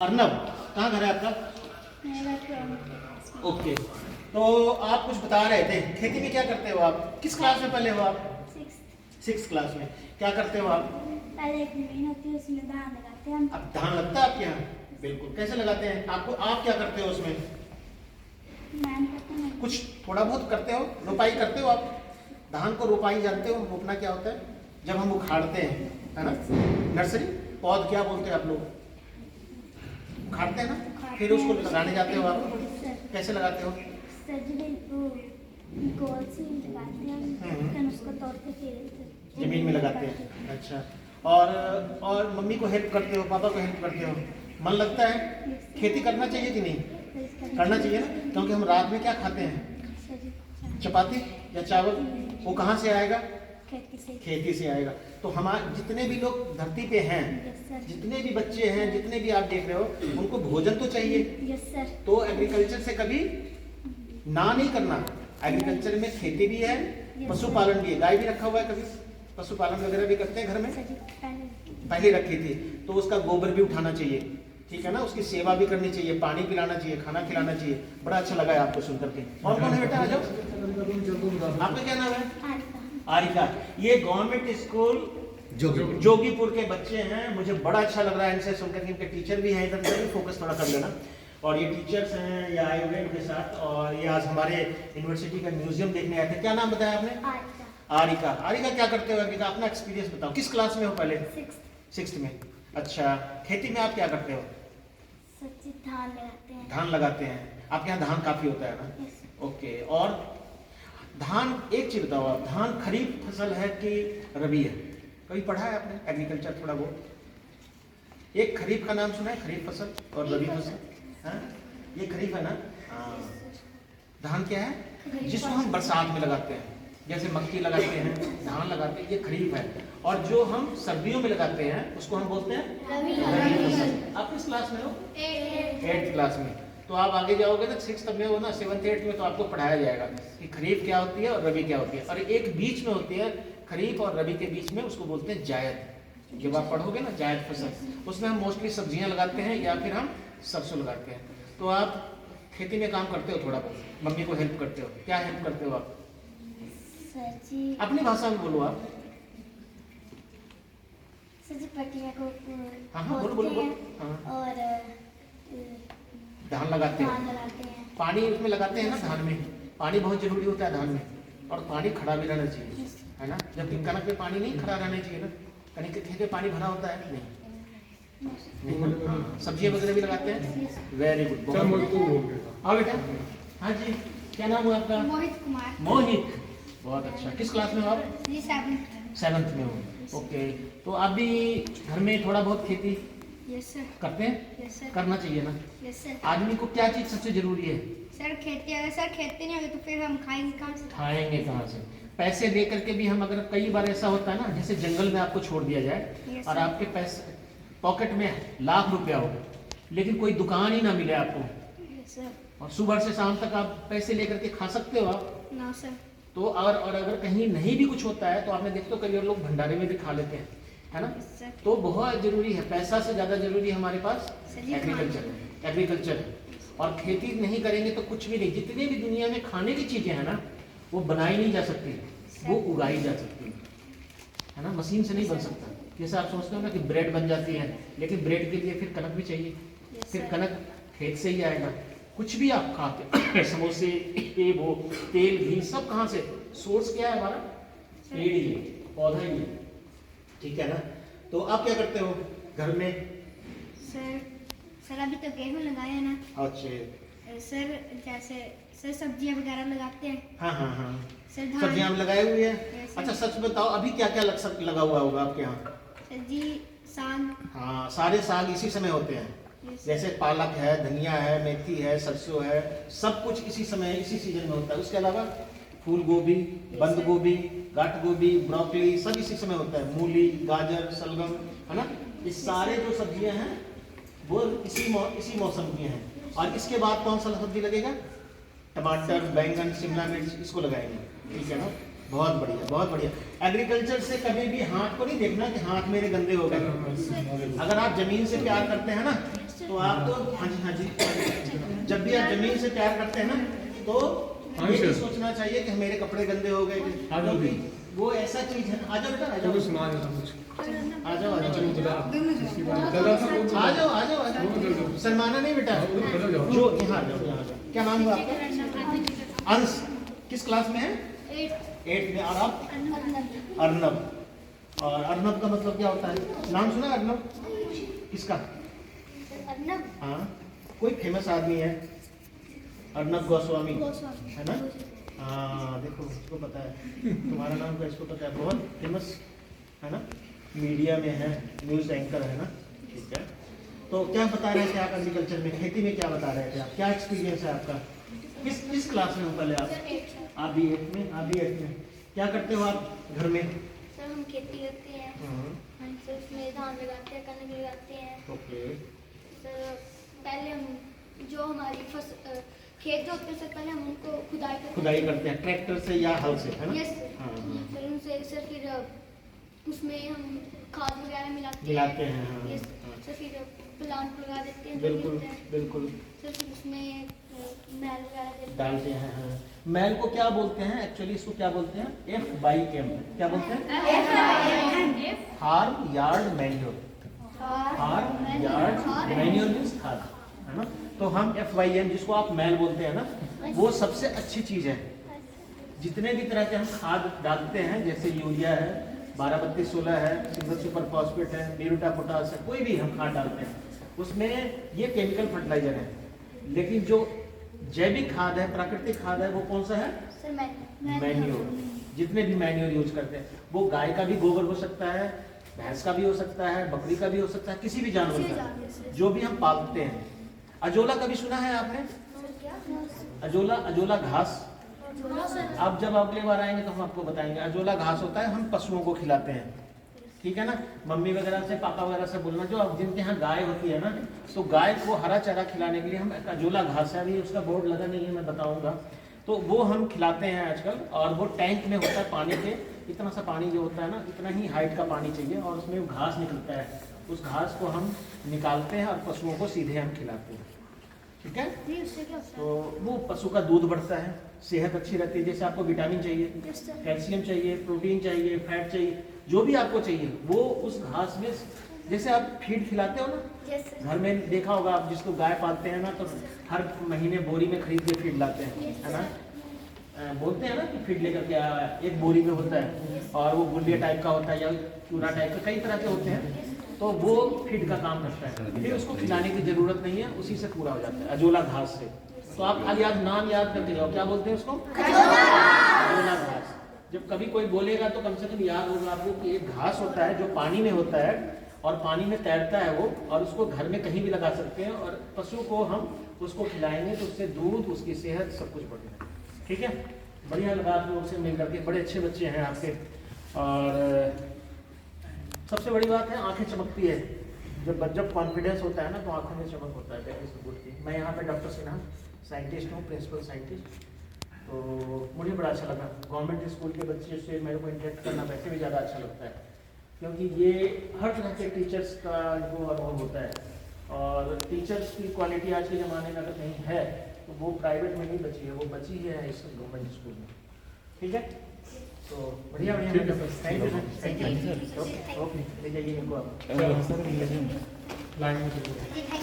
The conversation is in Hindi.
अर्नब, कहाँ घर है आपका? ओके, तो आप कुछ बता रहे थे, खेती में क्या करते हो आप? किस क्लास में पहले हो आप? सिक्स क्लास में। क्या करते हो आप? पहले एक जमीन होती है, उसमें धान लगाते हैं। अब धान लगता है आपके यहाँ? बिल्कुल। कैसे लगाते हैं? आपको आप क्या करते हो उसमें? कुछ थोड़ा बहुत करते हो? रोपाई करते हो आप? धान को रोपाई जानते हो? रोपना क्या होता है? जब हम उखाड़ते हैं, है ना? नर्सरी पौध क्या बोलते हैं आप लोग? उखाड़ते हैं ना, फिर उसको लगाने जाते हो आप? कैसे लगाते हो? गोल से लगाते हैं, फिर उसको तोड़ते फिर जमीन में लगाते हैं। अच्छा, और मम्मी को हेल्प करते हो, पापा को हेल्प करते हो? मन लगता है? खेती करना चाहिए कि नहीं? करना चाहिए ना, क्योंकि हम रात में क्या खाते हैं? चपाती या चावल। वो कहाँ से आएगा? खेती से आएगा। तो हमारे जितने भी लोग धरती पे हैं, जितने भी बच्चे हैं, जितने भी आप देख रहे हो, उनको भोजन तो चाहिए। तो एग्रीकल्चर से कभी ना नहीं करना। एग्रीकल्चर में खेती भी है, पशुपालन भी है। गाय भी रखा हुआ है, कभी पशुपालन वगैरह भी करते हैं घर में? पहले रखी थी, तो उसका गोबर भी उठाना चाहिए, ठीक है ना? उसकी सेवा भी करनी चाहिए, पानी पिलाना चाहिए, खाना खिलाना चाहिए। बड़ा अच्छा लगा है आपको सुनकर के। और कौन है बेटा? आ जाओ। आपका क्या नाम है? आरिका। ये गवर्नमेंट स्कूल जोगीपुर के बच्चे हैं। मुझे बड़ा अच्छा लग रहा है इनसे सुनकर। इनके टीचर भी हैं, इधर भी फोकस थोड़ा कर लेना। और ये टीचर्स हैं, ये आए हुए इनके साथ, और ये आज हमारे यूनिवर्सिटी का म्यूजियम देखने आए थे। क्या नाम बताया आपने? आरिका। आरिका क्या करते हो आरिका? अपना एक्सपीरियंस बताओ। किस क्लास में हो पहले? सिक्स्थ में। अच्छा, खेती में आप क्या करते हो? धान लगाते हैं। धान लगाते हैं। आपके यहाँ धान काफी होता है ना? ओके। और धान, एक चीज बताओ आप, धान खरीफ फसल है कि रबी है? कभी पढ़ा है आपने एग्रीकल्चर थोड़ा बहुत? एक खरीफ का नाम सुना है? खरीफ फसल और रबी फसल। हाँ, ये खरीफ है ना? हाँ। धान क्या है? जिसको हम बरसात में लगाते हैं, जैसे मक्की लगाते हैं, धान लगाते हैं, ये खरीफ है। और जो हम सर्दियों में लगाते हैं उसको हम बोलते हैं रबी फसल। आप किस क्लास में हो? 8th क्लास में। तो आप आगे जाओगे ना, 6th में हो ना, 7th 8th में, तो आपको पढ़ाया जाएगा कि खरीफ क्या होती है और रबी क्या होती है। और एक बीच में होती है, खरीफ और रबी के बीच में, उसको बोलते हैं जायद। जब आप पढ़ोगे ना जायद फसल, उसमें हम मोस्टली सब्जियां लगाते हैं या फिर हम सरसों लगाते हैं। तो आप खेती में काम करते हो थोड़ा बहुत, मम्मी को हेल्प करते हो? क्या हेल्प करते हो आप? अपनी भाषा में बोलो आप। पट्टियाँ को हाँ, बोलो। हाँ। और धान लगाते हैं। पानी उसमें लगाते हैं ना धान में? पानी बहुत जरूरी होता है धान में, और पानी खड़ा भी रहना चाहिए, है ना? जबकि कनक में पानी नहीं खड़ा रहना चाहिए ना? कनक के खेत में पानी भरा होता है नहीं? सब्जियां वगैरह भी लगाते हैं। वेरी गुड, बहुत। हाँ बेटा। हाँ जी, क्या नाम है आपका? मोहित कुमार। मोहित, बहुत अच्छा। किस क्लास में हो आप? 7th में हो। ओके, तो आप भी घर में थोड़ा बहुत खेती करते हैं? करना चाहिए ना? आदमी को क्या चीज सबसे जरूरी है? सर खेती। अगर सर खेती नहीं होगी तो फिर हम खाएंगे कहाँ से? खाएंगे कहाँ से? पैसे दे करके भी हम, अगर कई बार ऐसा होता है ना, जैसे जंगल में आपको छोड़ दिया जाए और आपके पैसे पॉकेट में लाख रुपया हो, लेकिन कोई दुकान ही ना मिले आपको, और सुबह से शाम तक आप पैसे लेकर के खा सकते हो आप? ना सर। तो और अगर कहीं नहीं भी कुछ होता है तो आपने देखते हो कई लोग भंडारे में भी खा लेते हैं, है ना? तो बहुत जरूरी है, पैसा से ज्यादा जरूरी हमारे पास एग्रीकल्चर है। और खेती नहीं करेंगे तो कुछ भी नहीं। जितने भी दुनिया में खाने की चीजें हैं ना, वो बनाई नहीं जा सकती, वो उगाई जा सकती है ना? मशीन से नहीं बन सकता। जैसे आप सोचते हो ना कि ब्रेड बन जाती है, लेकिन ब्रेड के लिए फिर कनक भी चाहिए, फिर कनक खेत से ही आएगा। कुछ भी आप खाते समोसे, ये वो, तेल, घी, सब कहाँ से? सोर्स क्या है हमारा? पेड़ ही है, पौधा ही है, ठीक है ना? तो आप क्या करते हो घर में? सर अभी तो गेहूं लगाए ना। अच्छा सर, जैसे सर सब्जियां वगैरह लगाते हैं। हाँ। सर सब्जियां आप लगाए हुए हैं? अच्छा, सच बताओ, अभी क्या क्या लगा हुआ होगा आपके यहाँ? जी, साग। हाँ, सारे साग इसी समय होते हैं। जैसे पालक है, धनिया है, मेथी है, सरसों है, सब कुछ इसी समय, इसी सीजन में होता है। उसके अलावा फूल गोभी, बंद गोभी, गांठ गोभी, ब्रोकली, सब इसी समय होता है। मूली, गाजर, सलगम, है ना? ये सारे जो सब्जियां हैं वो इसी मौसम की हैं। और इसके बाद कौन सा सब्जी लगेगा? टमाटर, बैंगन, शिमला मिर्च, इसको लगाएंगे, ठीक है ना? बहुत बढ़िया, बहुत बढ़िया। एग्रीकल्चर से कभी भी हाथ को नहीं देखना कि हाथ मेरे गंदे हो गए। अगर आप जमीन से प्यार करते हैं ना तो आप तो हाँ जी, हाँ जी, जब भी आप जमीन से प्यार करते हैं ना तो ये नहीं सोचना चाहिए कि मेरे कपड़े गंदे हो गए, क्योंकि वो ऐसा चीज है। आ जाओ बेटा, आ जाओ, आ जाओ, आ जाओ, आ जाओ, शर्माना नहीं बेटा, जो यहाँ आ जाओ, यहाँ आ जाओ। क्या नाम हुआ आपका? अंश। किस क्लास में है? 8 में। और आप? अर्नब। और अर्नब का मतलब क्या होता है? नाम सुना अर्नब? किसका? हाँ, कोई फेमस आदमी है अर्नब गोस्वामी, है ना? हाँ, देखो इसको पता है, तुम्हारा नाम का इसको पता है, बहुत फेमस है ना, मीडिया में है, न्यूज़ एंकर है ना। ठीक है, तो क्या बता रहे थे आप एग्रीकल्चर में, खेती में क्या बता रहे थे आप? क्या एक्सपीरियंस है आपका? किस क्लास में हो पहले आप? आप भी 8 में, आप भी 8 में। क्या करते हो आप घर में? सर हम खेती करते हैं, हम सर उसमें धान लगाते हैं, कनक लगाते हैं। ओके। सर पहले हम जो हमारी फसल खेत जो होते हैं सर, पहले हम उनको खुदाई करते हैं ट्रैक्टर से या हल से, है ना? Yes sir. हाँ, हाँ। सर उनसे सर फिर उसमें हम खाद वगैरह मिलाते हैं, हाँ, यस हाँ। सर। फिर प्लांट लगा देते हैं, बिल्कुल बिल्कुल। सर फिर उसमें मैल वगैरह देते डालते हैं, हाँ। मैल को क्या बोलते हैं एक्चुअली? इसको क्या बोलते हैं? FYM। क्या बोलते हैं? Farm yard manure. Farm yard manure means खाद, है ना? तो हम FYM, जिसको आप मैल बोलते हैं ना, वो सबसे अच्छी चीज है। जितने भी तरह के हम खाद डालते हैं, जैसे यूरिया है, 12-32-16 है, सिंगल सुपर फॉस्फेट है, म्यूरेट ऑफ पोटाश है, कोई भी हम खाद डालते हैं उसमें ये केमिकल फर्टिलाइजर है। लेकिन जो जैविक खाद है, प्राकृतिक खाद है, वो कौन सा है? Sir manure. जितने भी मैन्योर यूज करते हैं, वो गाय का भी गोबर हो सकता है, भैंस का भी हो सकता है, बकरी का भी हो सकता है, किसी भी जानवर का, जो भी हम पालते हैं। अजोला कभी सुना है आपने? अजोला घास। अब जब अगले बार आएंगे तो हम आपको बताएंगे। अजोला घास होता है, हम पशुओं को खिलाते हैं, ठीक है ना? मम्मी वगैरह से, पापा वगैरह से बोलना, जो अब जिनके यहाँ गाय होती है ना, तो गाय को हरा चारा खिलाने के लिए हम अजोला घास है, अभी उसका बोर्ड लगा नहीं है, मैं बताऊंगा, तो वो हम खिलाते हैं आजकल। और वो टैंक में होता है, पानी के इतना सा पानी जो होता है ना, इतना ही हाइट का पानी चाहिए, और उसमें घास निकलता है। उस घास को हम निकालते हैं और पशुओं को सीधे हम खिलाते हैं, ठीक है? तो वो पशु का दूध बढ़ता है, सेहत अच्छी रहती है। जैसे आपको विटामिन चाहिए, कैल्शियम चाहिए, प्रोटीन चाहिए, फैट चाहिए, जो भी आपको चाहिए वो उस घास में। जैसे आप फीड खिलाते हो ना, घर में देखा होगा आप, जिसको गाय पालते हैं ना, तो हर महीने बोरी में खरीद के फीड लाते हैं, है ना? बोलते हैं ना कि फीड लेकर के आया है, एक बोरी में होता है, और वो गुलिया टाइप का होता है या चूरा टाइप का, कई तरह के होते हैं, तो वो फीड का काम करता है। फिर उसको खिलाने की जरूरत नहीं है, उसी से पूरा हो जाता है, अजोला घास से। तो आप खाली आज नाम याद करके जाओ, क्या बोलते हैं उसको? अजोला घास। जब कभी कोई बोलेगा तो कम से कम याद होगा आपको कि एक घास होता है जो पानी में होता है और पानी में तैरता है वो, और उसको घर में कहीं भी लगा सकते हैं, और पशु को हम उसको खिलाएंगे तो उससे दूध, उसकी सेहत सब कुछ बढ़ेगा, ठीक है? बढ़िया लगा आप लोगों से मिल करके, बड़े अच्छे बच्चे हैं आपके। और सबसे बड़ी बात है, आंखें चमकती है जब कॉन्फिडेंस होता है ना, तो आंखों में चमक होता है। मैं यहाँ पे डॉक्टर सिन्हा साइंटिस्ट हूँ, प्रिंसिपल साइंटिस्ट। तो मुझे बड़ा अच्छा लगा, गवर्नमेंट स्कूल के बच्चे से मेरे को इंटरेक्ट करना वैसे भी ज़्यादा अच्छा लगता है, क्योंकि ये हर तरह के टीचर्स का जो अनुभव होता है, और टीचर्स की क्वालिटी आज के ज़माने में अगर कहीं है तो वो प्राइवेट में नहीं बची है, वो बची है इस गवर्नमेंट स्कूल में, ठीक है? तो बढ़िया बढ़िया, थैंक यू। ओके, ले जाइए इनको आप।